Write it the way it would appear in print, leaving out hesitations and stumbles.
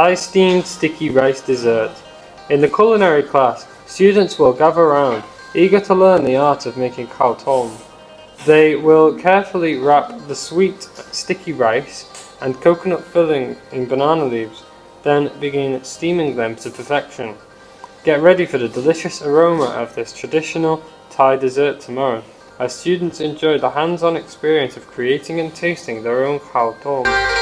Thai steamed sticky rice dessert. In the culinary class, students will gather around, eager to learn the art of making khao tom. They will carefully wrap the sweet, sticky rice and coconut filling in banana leaves, then begin steaming them to perfection. Get ready for the delicious aroma of this traditional Thai dessert tomorrow, as students enjoy the hands-on experience of creating and tasting their own khao tom.